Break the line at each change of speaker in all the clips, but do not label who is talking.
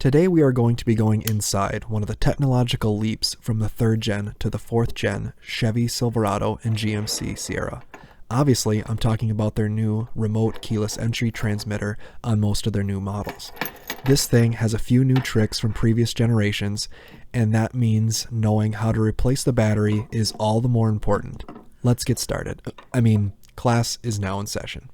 Today we are going to be going inside one of the technological leaps from the 3rd gen to the 4th gen Chevy Silverado and GMC Sierra. Obviously, I'm talking about their new remote keyless entry transmitter on most of their new models. This thing has a few new tricks from previous generations, and that means knowing how to replace the battery is all the more important. Let's get started. Class is now in session.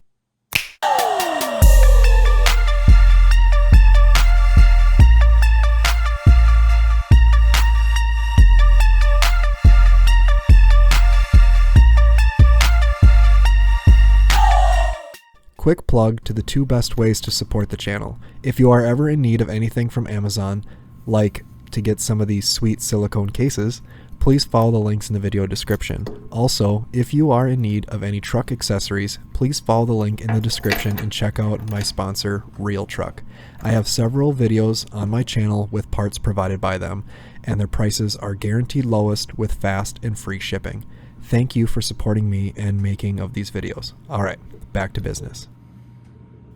Quick plug to the 2 best ways to support the channel. If you are ever in need of anything from Amazon, like to get some of these sweet silicone cases, please follow the links in the video description. Also, if you are in need of any truck accessories, please follow the link in the description and check out my sponsor, Real Truck. I have several videos on my channel with parts provided by them, and their prices are guaranteed lowest with fast and free shipping. Thank you for supporting me and making of these videos. Alright, back to business.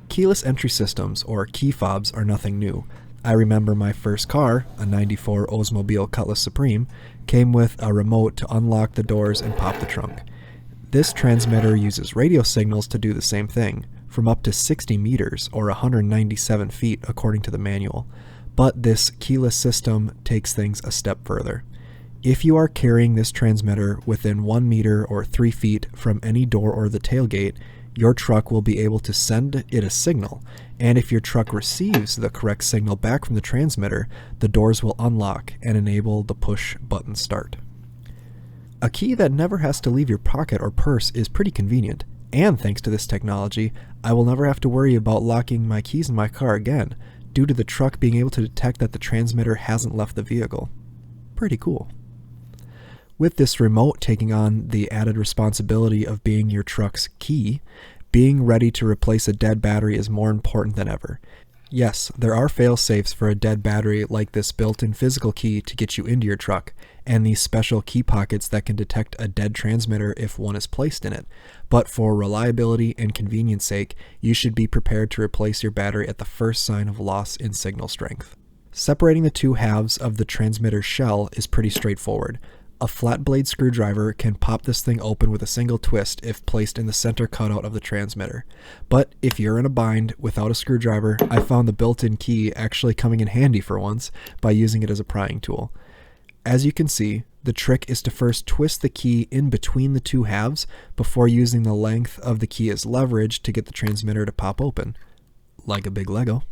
Keyless entry systems, or key fobs, are nothing new. I remember my first car, a 94 Oldsmobile Cutlass Supreme, came with a remote to unlock the doors and pop the trunk. This transmitter uses radio signals to do the same thing, from up to 60 meters or 197 feet according to the manual. But this keyless system takes things a step further. If you are carrying this transmitter within 1 meter or 3 feet from any door or the tailgate, your truck will be able to send it a signal, and if your truck receives the correct signal back from the transmitter, the doors will unlock and enable the push button start. A key that never has to leave your pocket or purse is pretty convenient, and thanks to this technology, I will never have to worry about locking my keys in my car again, due to the truck being able to detect that the transmitter hasn't left the vehicle. Pretty cool. With this remote taking on the added responsibility of being your truck's key, being ready to replace a dead battery is more important than ever. Yes, there are failsafes for a dead battery like this built-in physical key to get you into your truck, and these special key pockets that can detect a dead transmitter if one is placed in it. But for reliability and convenience sake, you should be prepared to replace your battery at the first sign of loss in signal strength. Separating the 2 halves of the transmitter shell is pretty straightforward. A flat blade screwdriver can pop this thing open with a single twist if placed in the center cutout of the transmitter. But if you're in a bind without a screwdriver, I found the built-in key actually coming in handy for once by using it as a prying tool. As you can see, the trick is to first twist the key in between the 2 halves before using the length of the key as leverage to get the transmitter to pop open, like a big Lego.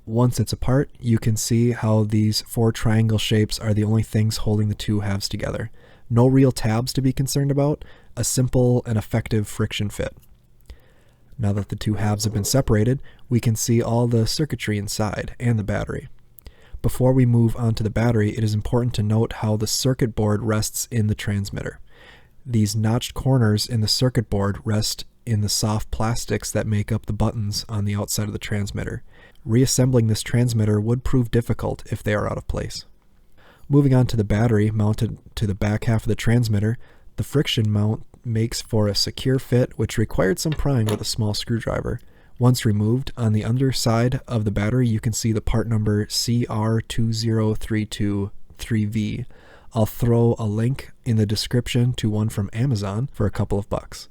Once it's apart, you can see how these 4 triangle shapes are the only things holding the 2 halves together. No real tabs to be concerned about, a simple and effective friction fit. Now that the 2 halves have been separated, we can see all the circuitry inside and the battery. Before we move on to the battery, it is important to note how the circuit board rests in the transmitter. These notched corners in the circuit board rest in the soft plastics that make up the buttons on the outside of the transmitter. Reassembling this transmitter would prove difficult if they are out of place. Moving on to the battery mounted to the back half of the transmitter, the friction mount makes for a secure fit which required some prying with a small screwdriver. Once removed, on the underside of the battery you can see the part number CR20323V. I'll throw a link in the description to one from Amazon for a couple of bucks.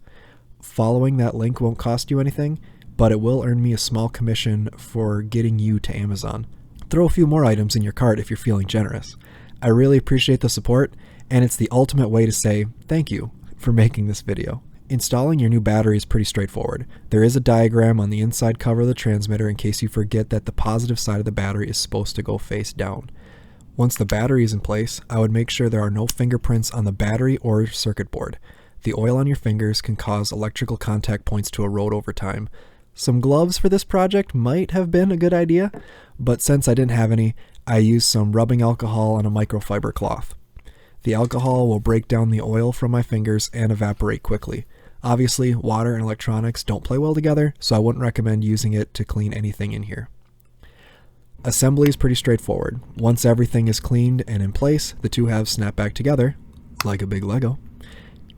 Following that link won't cost you anything, but it will earn me a small commission for getting you to Amazon. Throw a few more items in your cart if you're feeling generous. I really appreciate the support, and it's the ultimate way to say thank you for making this video. Installing your new battery is pretty straightforward. There is a diagram on the inside cover of the transmitter in case you forget that the positive side of the battery is supposed to go face down. Once the battery is in place, I would make sure there are no fingerprints on the battery or circuit board. The oil on your fingers can cause electrical contact points to erode over time. Some gloves for this project might have been a good idea, but since I didn't have any, I used some rubbing alcohol on a microfiber cloth. The alcohol will break down the oil from my fingers and evaporate quickly. Obviously, water and electronics don't play well together, so I wouldn't recommend using it to clean anything in here. Assembly is pretty straightforward. Once everything is cleaned and in place, the 2 halves snap back together, like a big Lego.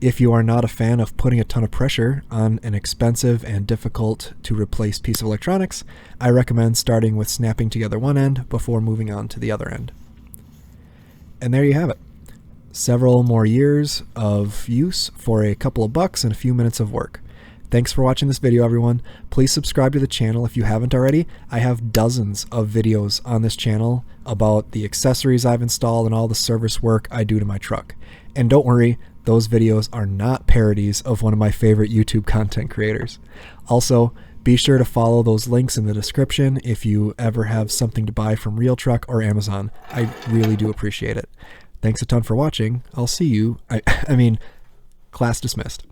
If you are not a fan of putting a ton of pressure on an expensive and difficult to replace piece of electronics, I recommend starting with snapping together one end before moving on to the other end. And there you have it. Several more years of use for a couple of bucks and a few minutes of work. Thanks for watching this video, everyone. Please subscribe to the channel if you haven't already. I have dozens of videos on this channel about the accessories I've installed and all the service work I do to my truck. And don't worry, those videos are not parodies of one of my favorite YouTube content creators. Also, be sure to follow those links in the description if you ever have something to buy from Real Truck or Amazon. I really do appreciate it. Thanks a ton for watching. I'll see you. Class dismissed.